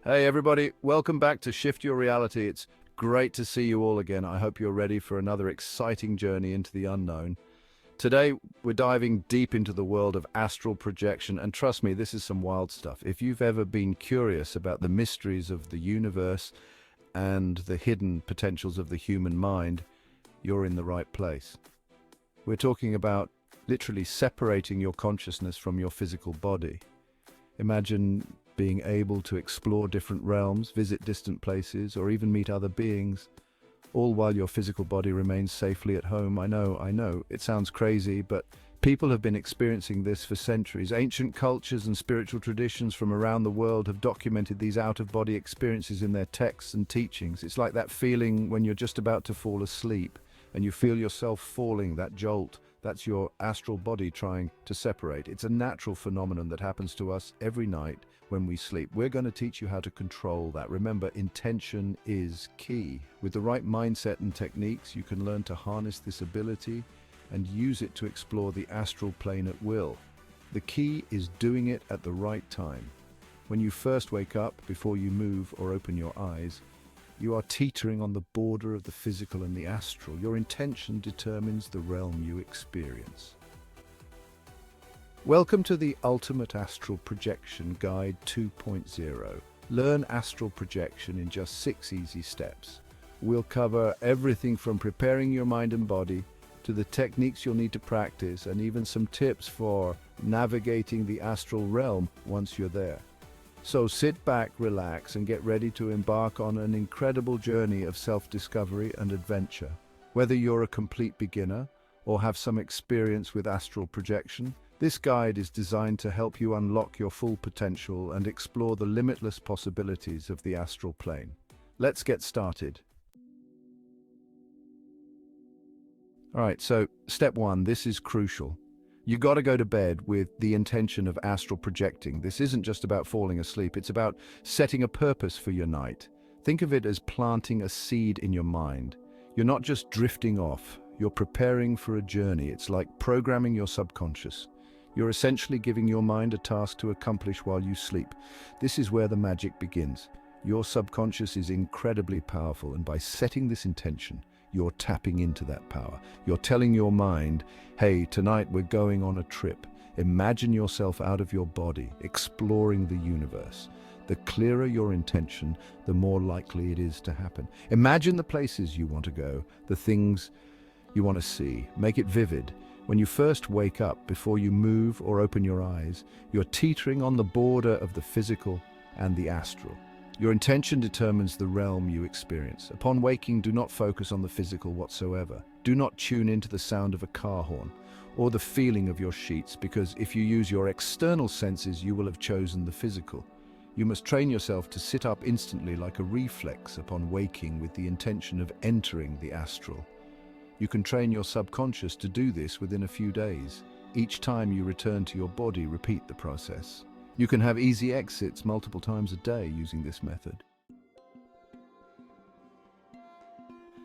Hey everybody, welcome back to Shift Your Reality. It's great to see you all again. I hope you're ready for another exciting journey into the unknown. Today, we're diving deep into the world of astral projection, and trust me, this is some wild stuff. If you've ever been curious about the mysteries of the universe and the hidden potentials of the human mind, you're in the right place. We're talking about literally separating your consciousness from your physical body. Imagine being able to explore different realms, visit distant places, or even meet other beings, all while your physical body remains safely at home. I know, it sounds crazy, but people have been experiencing this for centuries. Ancient cultures and spiritual traditions from around the world have documented these out-of-body experiences in their texts and teachings. It's like that feeling when you're just about to fall asleep and you feel yourself falling, that jolt. That's your astral body trying to separate. It's a natural phenomenon that happens to us every night when we sleep. We're going to teach you how to control that. Remember, intention is key. With the right mindset and techniques, you can learn to harness this ability and use it to explore the astral plane at will. The key is doing it at the right time. When you first wake up, before you move or open your eyes, you are teetering on the border of the physical and the astral. Your intention determines the realm you experience. Welcome to the Ultimate Astral Projection Guide 2.0. Learn astral projection in just 6 easy steps. We'll cover everything from preparing your mind and body to the techniques you'll need to practice, and even some tips for navigating the astral realm once you're there. So sit back, relax, and get ready to embark on an incredible journey of self-discovery and adventure. Whether you're a complete beginner or have some experience with astral projection, this guide is designed to help you unlock your full potential and explore the limitless possibilities of the astral plane. Let's get started. All right, so step 1, this is crucial. You got to go to bed with the intention of astral projecting. This isn't just about falling asleep, it's about setting a purpose for your night. Think of it as planting a seed in your mind. You're not just drifting off, you're preparing for a journey. It's like programming your subconscious. You're essentially giving your mind a task to accomplish while you sleep. This is where the magic begins. Your subconscious is incredibly powerful, and by setting this intention, you're tapping into that power. You're telling your mind, hey, tonight we're going on a trip. Imagine yourself out of your body, exploring the universe. The clearer your intention, the more likely it is to happen. Imagine the places you want to go, the things you want to see. Make it vivid. When you first wake up, before you move or open your eyes, you're teetering on the border of the physical and the astral. Your intention determines the realm you experience. Upon waking, do not focus on the physical whatsoever. Do not tune into the sound of a car horn or the feeling of your sheets, because if you use your external senses, you will have chosen the physical. You must train yourself to sit up instantly like a reflex upon waking with the intention of entering the astral. You can train your subconscious to do this within a few days. Each time you return to your body, repeat the process. You can have easy exits multiple times a day using this method.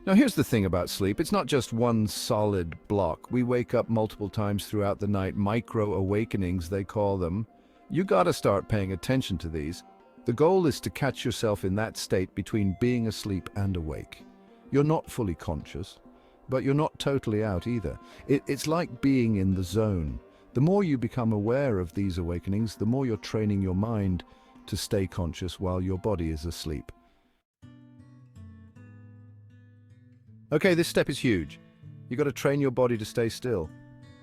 Now here's the thing about sleep. It's not just one solid block. We wake up multiple times throughout the night, micro-awakenings they call them. You gotta start paying attention to these. The goal is to catch yourself in that state between being asleep and awake. You're not fully conscious, but you're not totally out either. It's like being in the zone. The more you become aware of these awakenings, the more you're training your mind to stay conscious while your body is asleep. Okay, this step is huge. You got to train your body to stay still.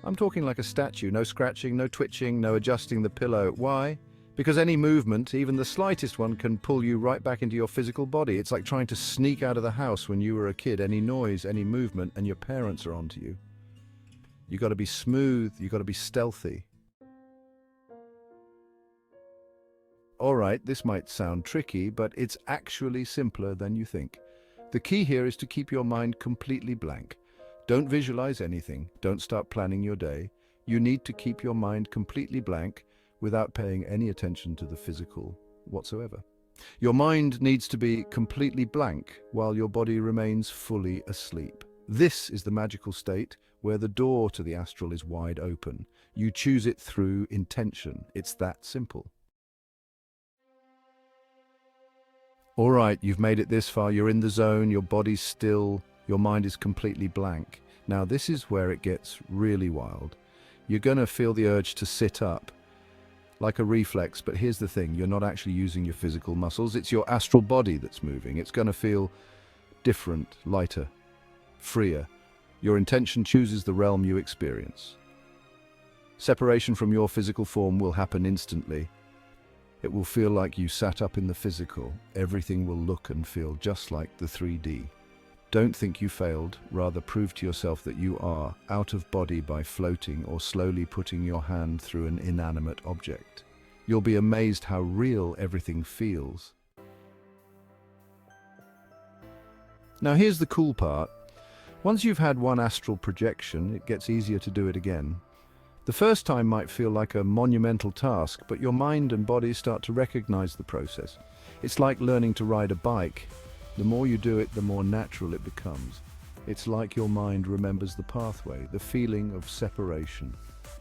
I'm talking like a statue, no scratching, no twitching, no adjusting the pillow. Why? Because any movement, even the slightest one, can pull you right back into your physical body. It's like trying to sneak out of the house when you were a kid. Any noise, any movement, and your parents are onto you. You got to be smooth, you got to be stealthy. All right, this might sound tricky, but it's actually simpler than you think. The key here is to keep your mind completely blank. Don't visualize anything, don't start planning your day. You need to keep your mind completely blank without paying any attention to the physical whatsoever. Your mind needs to be completely blank while your body remains fully asleep. This is the magical state where the door to the astral is wide open. You choose it through intention. It's that simple. All right, you've made it this far. You're in the zone, your body's still, your mind is completely blank. Now, this is where it gets really wild. You're going to feel the urge to sit up, like a reflex, but here's the thing, you're not actually using your physical muscles, it's your astral body that's moving. It's going to feel different, lighter, freer. Your intention chooses the realm you experience. Separation from your physical form will happen instantly. It will feel like you sat up in the physical. Everything will look and feel just like the 3D. Don't think you failed, rather prove to yourself that you are out of body by floating or slowly putting your hand through an inanimate object. You'll be amazed how real everything feels. Now here's the cool part. Once you've had one astral projection, it gets easier to do it again. The first time might feel like a monumental task, but your mind and body start to recognize the process. It's like learning to ride a bike. The more you do it, the more natural it becomes. It's like your mind remembers the pathway, the feeling of separation.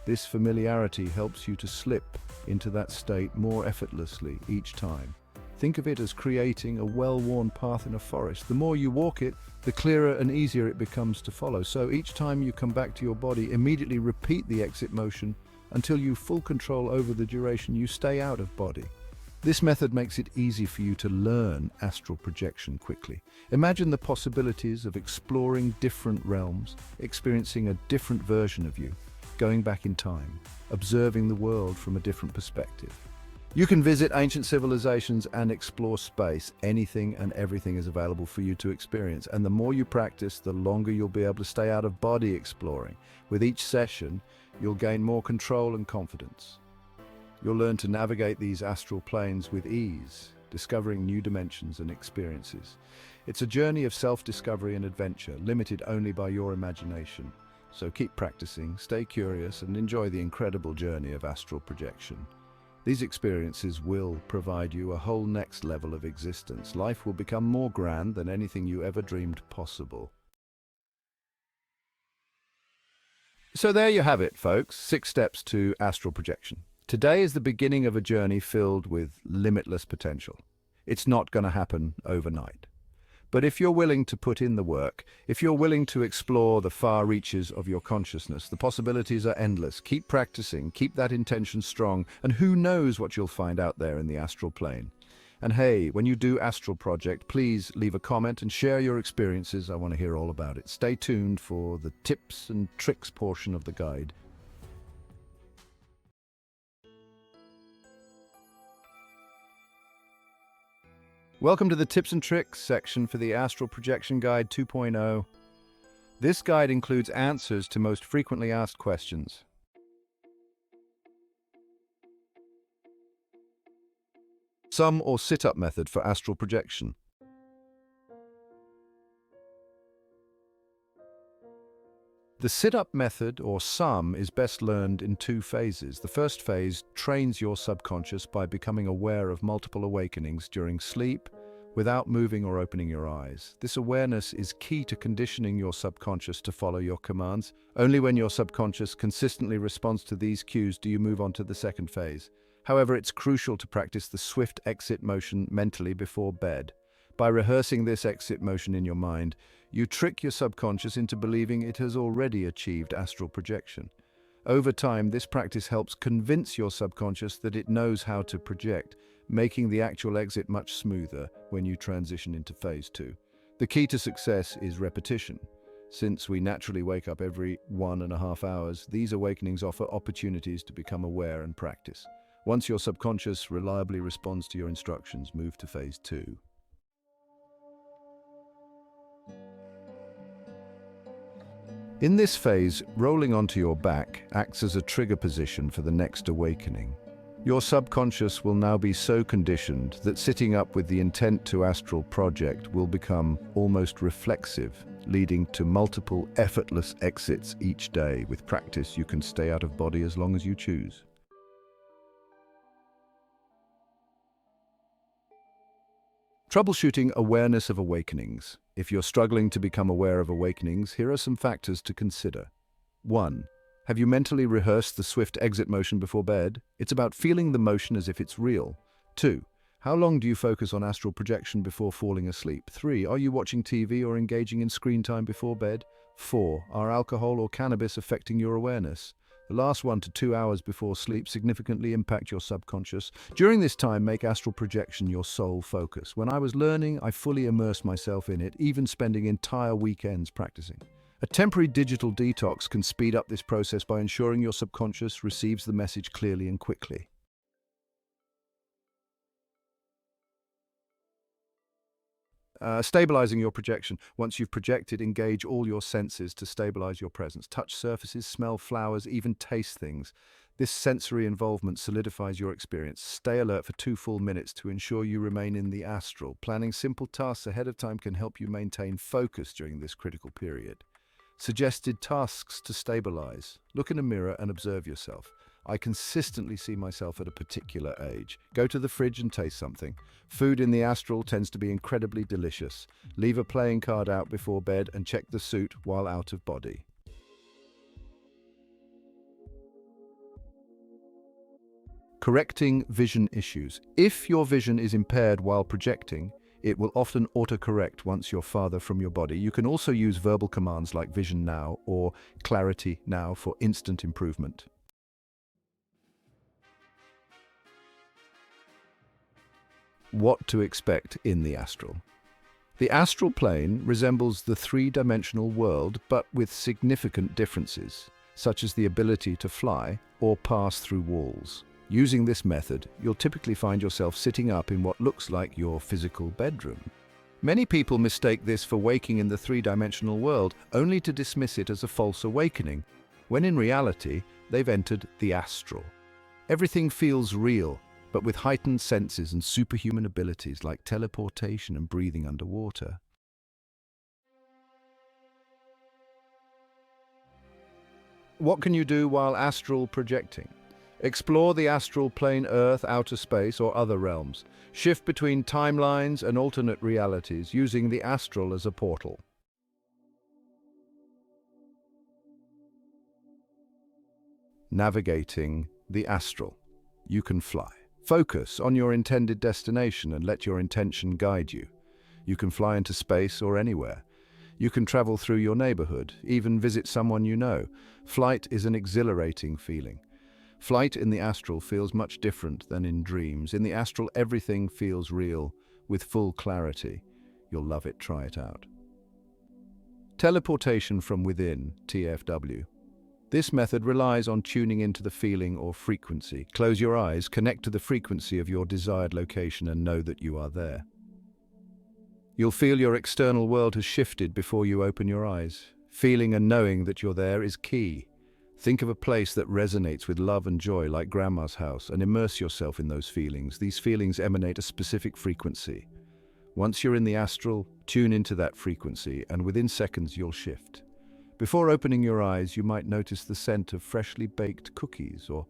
This familiarity helps you to slip into that state more effortlessly each time. Think of it as creating a well-worn path in a forest. The more you walk it, the clearer and easier it becomes to follow. So each time you come back to your body, immediately repeat the exit motion until you have full control over the duration you stay out of body. This method makes it easy for you to learn astral projection quickly. Imagine the possibilities of exploring different realms, experiencing a different version of you, going back in time, observing the world from a different perspective. You can visit ancient civilizations and explore space. Anything and everything is available for you to experience. And the more you practice, the longer you'll be able to stay out of body exploring. With each session, you'll gain more control and confidence. You'll learn to navigate these astral planes with ease, discovering new dimensions and experiences. It's a journey of self-discovery and adventure, limited only by your imagination. So keep practicing, stay curious, and enjoy the incredible journey of astral projection. These experiences will provide you a whole next level of existence. Life will become more grand than anything you ever dreamed possible. So there you have it, folks. 6 steps to astral projection. Today is the beginning of a journey filled with limitless potential. It's not going to happen overnight. But if you're willing to put in the work, if you're willing to explore the far reaches of your consciousness, the possibilities are endless. Keep practicing, keep that intention strong, and who knows what you'll find out there in the astral plane. And hey, when you do astral project, please leave a comment and share your experiences. I want to hear all about it. Stay tuned for the tips and tricks portion of the guide. Welcome to the Tips and Tricks section for the Astral Projection Guide 2.0. This guide includes answers to most frequently asked questions. Sum or sit-up method for astral projection. The sit-up method, or sum, is best learned in 2 phases. The first phase trains your subconscious by becoming aware of multiple awakenings during sleep without moving or opening your eyes. This awareness is key to conditioning your subconscious to follow your commands. Only when your subconscious consistently responds to these cues do you move on to the second phase. However, it's crucial to practice the swift exit motion mentally before bed. By rehearsing this exit motion in your mind, you trick your subconscious into believing it has already achieved astral projection. Over time, this practice helps convince your subconscious that it knows how to project, making the actual exit much smoother when you transition into phase 2. The key to success is repetition. Since we naturally wake up every 1.5 hours, these awakenings offer opportunities to become aware and practice. Once your subconscious reliably responds to your instructions, move to phase 2. In this phase, rolling onto your back acts as a trigger position for the next awakening. Your subconscious will now be so conditioned that sitting up with the intent to astral project will become almost reflexive, leading to multiple effortless exits each day. With practice, you can stay out of body as long as you choose. Troubleshooting awareness of awakenings. If you're struggling to become aware of awakenings, here are some factors to consider. 1. Have you mentally rehearsed the swift exit motion before bed? It's about feeling the motion as if it's real. 2. How long do you focus on astral projection before falling asleep? 3. Are you watching TV or engaging in screen time before bed? 4. Are alcohol or cannabis affecting your awareness? The last 1 to 2 hours before sleep significantly impact your subconscious. During this time, make astral projection your sole focus. When I was learning, I fully immersed myself in it, even spending entire weekends practicing. A temporary digital detox can speed up this process by ensuring your subconscious receives the message clearly and quickly. Stabilizing your projection. Once you've projected, engage all your senses to stabilize your presence. Touch surfaces, smell flowers, even taste things. This sensory involvement solidifies your experience. Stay alert for 2 full minutes to ensure you remain in the astral. Planning simple tasks ahead of time can help you maintain focus during this critical period. Suggested tasks to stabilize. Look in a mirror and observe yourself. I consistently see myself at a particular age. Go to the fridge and taste something. Food in the astral tends to be incredibly delicious. Leave a playing card out before bed and check the suit while out of body. Correcting vision issues. If your vision is impaired while projecting, it will often autocorrect once you're farther from your body. You can also use verbal commands like Vision Now or Clarity Now for instant improvement. What to expect in the astral. The astral plane resembles the three-dimensional world, but with significant differences, such as the ability to fly or pass through walls. Using this method, you'll typically find yourself sitting up in what looks like your physical bedroom. Many people mistake this for waking in the three-dimensional world, only to dismiss it as a false awakening, when in reality, they've entered the astral. Everything feels real, but with heightened senses and superhuman abilities like teleportation and breathing underwater. What can you do while astral projecting? Explore the astral plane, Earth, outer space, or other realms. Shift between timelines and alternate realities using the astral as a portal. Navigating the astral. You can fly. Focus on your intended destination and let your intention guide you. You can fly into space or anywhere. You can travel through your neighborhood, even visit someone you know. Flight is an exhilarating feeling. Flight in the astral feels much different than in dreams. In the astral, everything feels real, with full clarity. You'll love it. Try it out. Teleportation from within, TFW. This method relies on tuning into the feeling or frequency. Close your eyes, connect to the frequency of your desired location, and know that you are there. You'll feel your external world has shifted before you open your eyes. Feeling and knowing that you're there is key. Think of a place that resonates with love and joy, like Grandma's house, and immerse yourself in those feelings. These feelings emanate a specific frequency. Once you're in the astral, tune into that frequency, and within seconds you'll shift. Before opening your eyes, you might notice the scent of freshly baked cookies or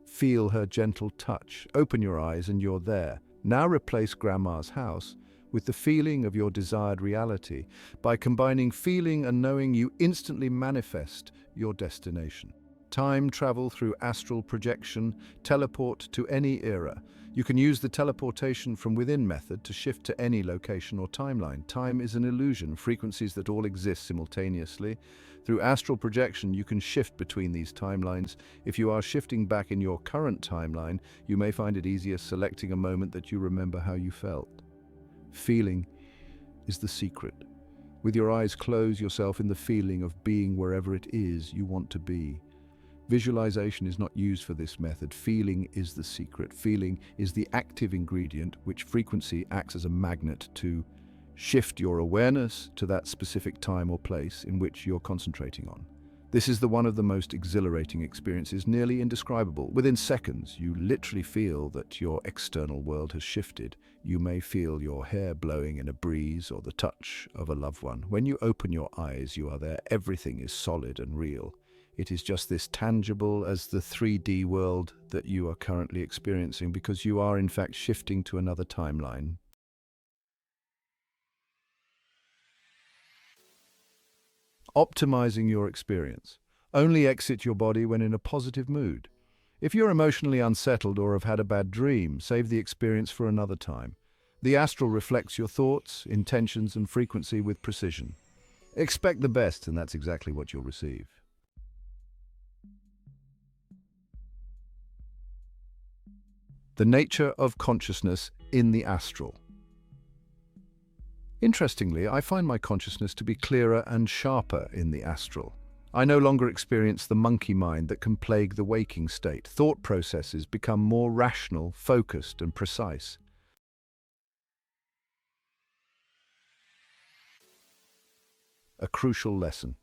feel her gentle touch. Open your eyes and you're there. Now replace Grandma's house with the feeling of your desired reality. By combining feeling and knowing, you instantly manifest your destination. Time travel through astral projection, teleport to any era. You can use the teleportation from within method to shift to any location or timeline. Time is an illusion, frequencies that all exist simultaneously. Through astral projection, you can shift between these timelines. If you are shifting back in your current timeline, you may find it easier selecting a moment that you remember how you felt. Feeling is the secret. With your eyes closed, yourself in the feeling of being wherever it is you want to be. Visualization is not used for this method. Feeling is the secret. Feeling is the active ingredient, which frequency acts as a magnet to shift your awareness to that specific time or place in which you're concentrating on. This is one of the most exhilarating experiences, nearly indescribable. Within seconds, you literally feel that your external world has shifted. You may feel your hair blowing in a breeze or the touch of a loved one. When you open your eyes, you are there. Everything is solid and real. It is just this tangible as the 3D world that you are currently experiencing, because you are in fact shifting to another timeline. Optimizing your experience. Only exit your body when in a positive mood. If you're emotionally unsettled or have had a bad dream, save the experience for another time. The astral reflects your thoughts, intentions, and frequency with precision. Expect the best, and that's exactly what you'll receive. The nature of consciousness in the astral. Interestingly, I find my consciousness to be clearer and sharper in the astral. I no longer experience the monkey mind that can plague the waking state. Thought processes become more rational, focused, and precise. A crucial lesson.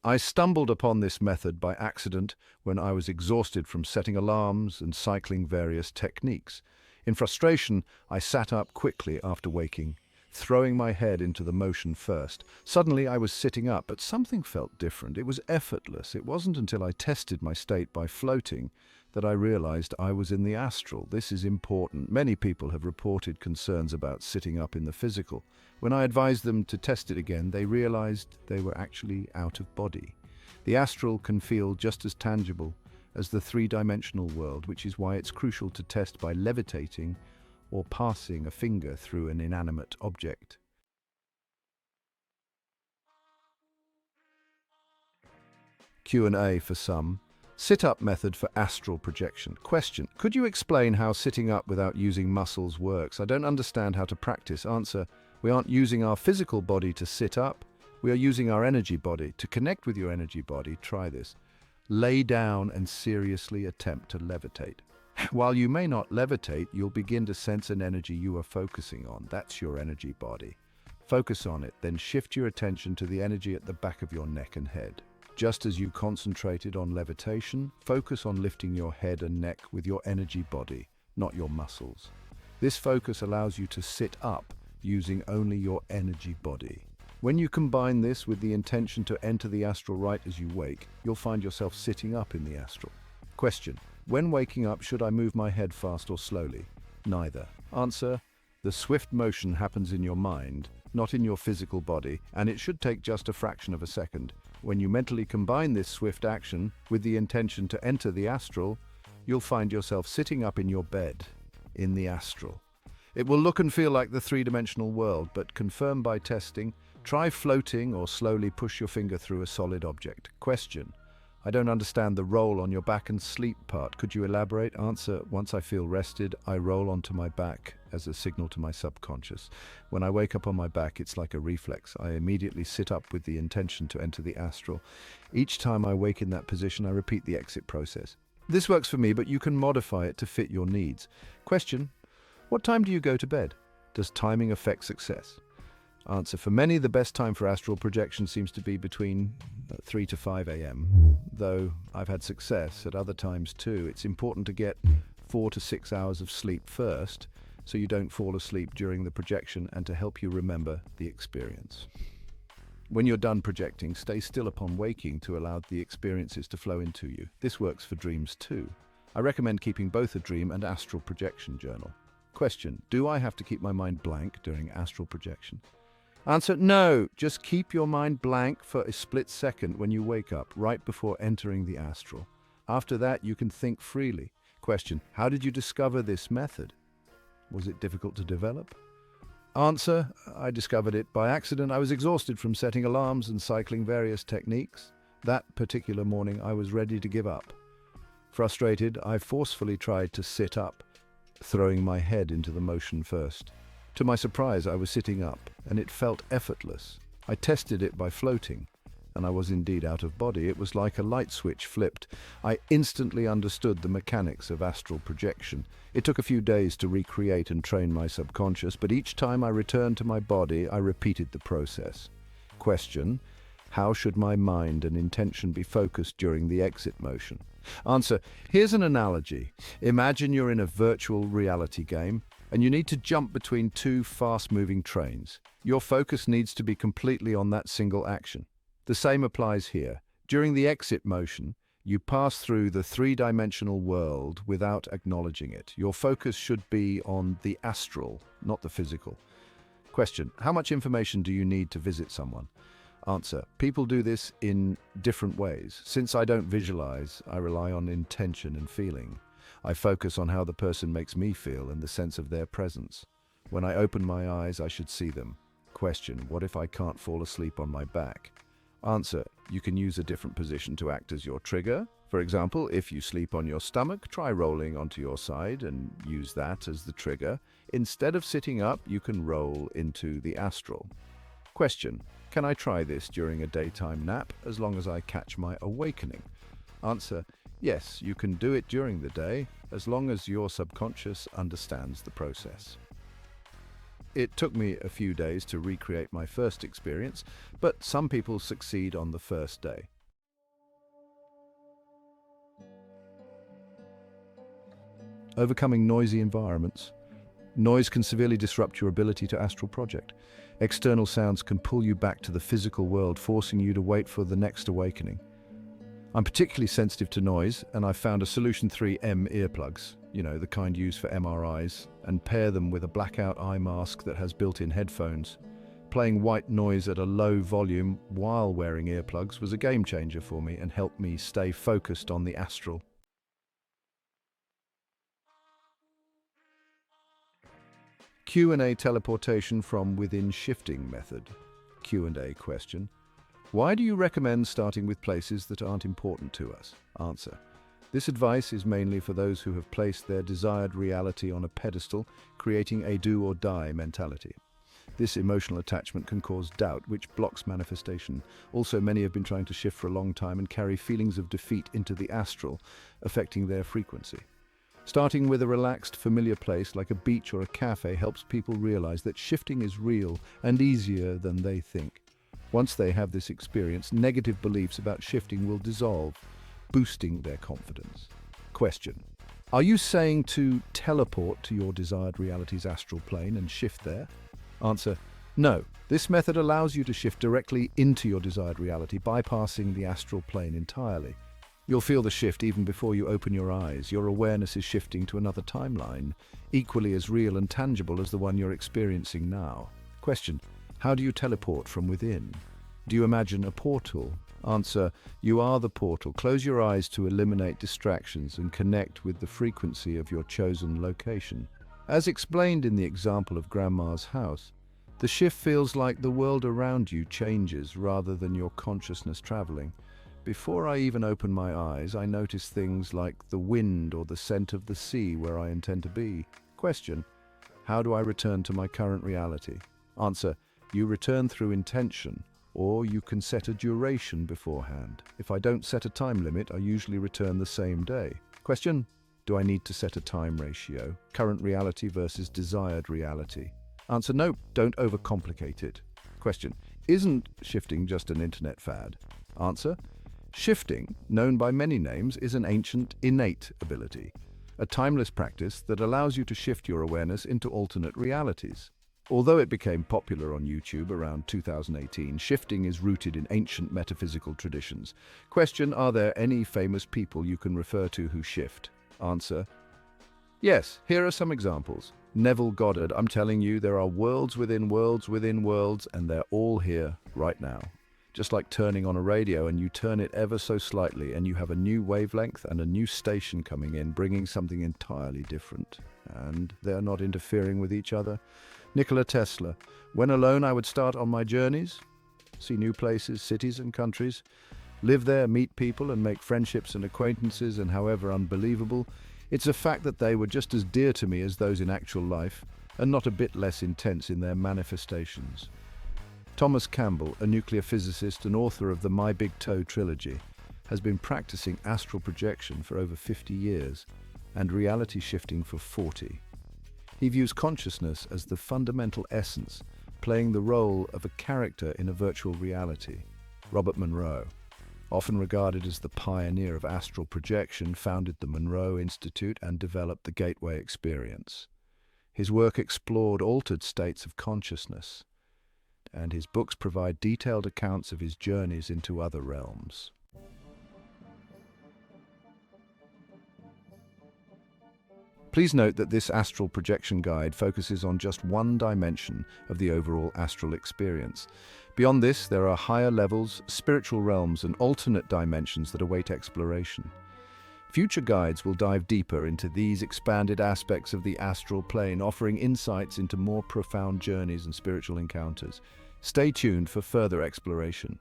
I stumbled upon this method by accident when I was exhausted from setting alarms and cycling various techniques. In frustration, I sat up quickly after waking, throwing my head into the motion first. Suddenly, I was sitting up, but something felt different. It was effortless. It wasn't until I tested my state by floating that I realized I was in the astral. This is important. Many people have reported concerns about sitting up in the physical. When I advised them to test it again, they realized they were actually out of body. The astral can feel just as tangible as the three-dimensional world, which is why it's crucial to test by levitating or passing a finger through an inanimate object. Q&A for some. Sit-up method for astral projection. Question: could you explain how sitting up without using muscles works? I don't understand how to practice. Answer: we aren't using our physical body to sit up. We are using our energy body. To connect with your energy body, try this. Lay down and seriously attempt to levitate. While you may not levitate, you'll begin to sense an energy you are focusing on. That's your energy body. Focus on it, then shift your attention to the energy at the back of your neck and head. Just as you concentrated on levitation, focus on lifting your head and neck with your energy body, not your muscles. This focus allows you to sit up using only your energy body. When you combine this with the intention to enter the astral right as you wake, you'll find yourself sitting up in the astral. Question: when waking up, should I move my head fast or slowly? Neither. Answer: the swift motion happens in your mind, not in your physical body, and it should take just a fraction of a second. When you mentally combine this swift action with the intention to enter the astral, you'll find yourself sitting up in your bed, in the astral. It will look and feel like the three-dimensional world, but confirm by testing. Try floating or slowly push your finger through a solid object. Question: I don't understand the roll on your back and sleep part. Could you elaborate? Answer: once I feel rested, I roll onto my back as a signal to my subconscious. When I wake up on my back, it's like a reflex. I immediately sit up with the intention to enter the astral. Each time I wake in that position, I repeat the exit process. This works for me, but you can modify it to fit your needs. Question: what time do you go to bed? Does timing affect success? Answer: for many, the best time for astral projection seems to be between 3 to 5 a.m. Though I've had success at other times too. It's important to get 4 to 6 hours of sleep first, so you don't fall asleep during the projection, and to help you remember the experience. When you're done projecting, stay still upon waking to allow the experiences to flow into you. This works for dreams too. I recommend keeping both a dream and astral projection journal. Question: do I have to keep my mind blank during astral projection? Answer: no, just keep your mind blank for a split second when you wake up, right before entering the astral. After that, you can think freely. Question: how did you discover this method? Was it difficult to develop? Answer: I discovered it by accident. I was exhausted from setting alarms and cycling various techniques. That particular morning, I was ready to give up. Frustrated, I forcefully tried to sit up, throwing my head into the motion first. To my surprise, I was sitting up, and it felt effortless. I tested it by floating, and I was indeed out of body. It was like a light switch flipped. I instantly understood the mechanics of astral projection. It took a few days to recreate and train my subconscious, but each time I returned to my body, I repeated the process. Question: how should my mind and intention be focused during the exit motion? Answer: here's an analogy. Imagine you're in a virtual reality game, and you need to jump between two fast-moving trains. Your focus needs to be completely on that single action. The same applies here. During the exit motion, you pass through the three-dimensional world without acknowledging it. Your focus should be on the astral, not the physical. Question: how much information do you need to visit someone? Answer. People do this in different ways. Since I don't visualize, I rely on intention and feeling. I focus on how the person makes me feel and the sense of their presence. When I open my eyes, I should see them. Question. What if I can't fall asleep on my back? Answer. You can use a different position to act as your trigger. For example, if you sleep on your stomach, try rolling onto your side and use that as the trigger. Instead of sitting up, you can roll into the astral. Question. Can I try this during a daytime nap as long as I catch my awakening? Answer. Yes, you can do it during the day as long as your subconscious understands the process. It took me a few days to recreate my first experience, but some people succeed on the first day. Overcoming noisy environments. Noise can severely disrupt your ability to astral project. External sounds can pull you back to the physical world, forcing you to wait for the next awakening. I'm particularly sensitive to noise, and I've found a Solution 3M earplugs, the kind used for MRIs, and pair them with a blackout eye mask that has built-in headphones. Playing white noise at a low volume while wearing earplugs was a game changer for me and helped me stay focused on the astral. Q&A teleportation from within shifting method. Q&A question. Why do you recommend starting with places that aren't important to us? Answer. This advice is mainly for those who have placed their desired reality on a pedestal, creating a do or die mentality. This emotional attachment can cause doubt, which blocks manifestation. Also, many have been trying to shift for a long time and carry feelings of defeat into the astral, affecting their frequency. Starting with a relaxed, familiar place like a beach or a cafe helps people realize that shifting is real and easier than they think. Once they have this experience, negative beliefs about shifting will dissolve, boosting their confidence. Question. Are you saying to teleport to your desired reality's astral plane and shift there? Answer. No. This method allows you to shift directly into your desired reality, bypassing the astral plane entirely. You'll feel the shift even before you open your eyes. Your awareness is shifting to another timeline, equally as real and tangible as the one you're experiencing now. Question. How do you teleport from within? Do you imagine a portal? Answer. You are the portal. Close your eyes to eliminate distractions and connect with the frequency of your chosen location. As explained in the example of Grandma's house, the shift feels like the world around you changes rather than your consciousness traveling. Before I even open my eyes, I notice things like the wind or the scent of the sea where I intend to be. Question. How do I return to my current reality? Answer. You return through intention, or you can set a duration beforehand. If I don't set a time limit, I usually return the same day. Question. Do I need to set a time ratio? Current reality versus desired reality? Answer. No, don't overcomplicate it. Question. Isn't shifting just an internet fad? Answer. Shifting, known by many names, is an ancient, innate ability, a timeless practice that allows you to shift your awareness into alternate realities. Although it became popular on YouTube around 2018, shifting is rooted in ancient metaphysical traditions. Question. Are there any famous people you can refer to who shift? Answer. Yes, here are some examples. Neville Goddard. I'm telling you, there are worlds within worlds within worlds, and they're all here right now. Just like turning on a radio, and you turn it ever so slightly and you have a new wavelength and a new station coming in, bringing something entirely different. And they're not interfering with each other. Nikola Tesla. When alone, I would start on my journeys, see new places, cities and countries, live there, meet people and make friendships and acquaintances, and however unbelievable, it's a fact that they were just as dear to me as those in actual life, and not a bit less intense in their manifestations. Thomas Campbell, a nuclear physicist and author of the My Big Toe trilogy, has been practicing astral projection for over 50 years and reality shifting for 40. He views consciousness as the fundamental essence, playing the role of a character in a virtual reality. Robert Monroe, often regarded as the pioneer of astral projection, founded the Monroe Institute and developed the Gateway experience. His work explored altered states of consciousness, and his books provide detailed accounts of his journeys into other realms. Please note that this astral projection guide focuses on just one dimension of the overall astral experience. Beyond this, there are higher levels, spiritual realms, and alternate dimensions that await exploration. Future guides will dive deeper into these expanded aspects of the astral plane, offering insights into more profound journeys and spiritual encounters. Stay tuned for further exploration.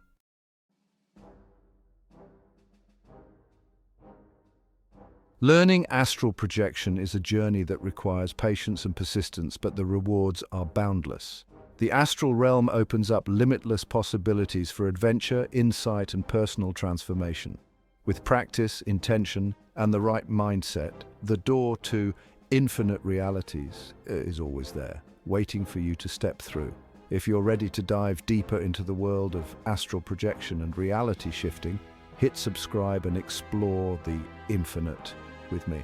Learning astral projection is a journey that requires patience and persistence, but the rewards are boundless. The astral realm opens up limitless possibilities for adventure, insight, and personal transformation. With practice, intention, and the right mindset, the door to infinite realities is always there, waiting for you to step through. If you're ready to dive deeper into the world of astral projection and reality shifting, hit subscribe and explore the infinite with me.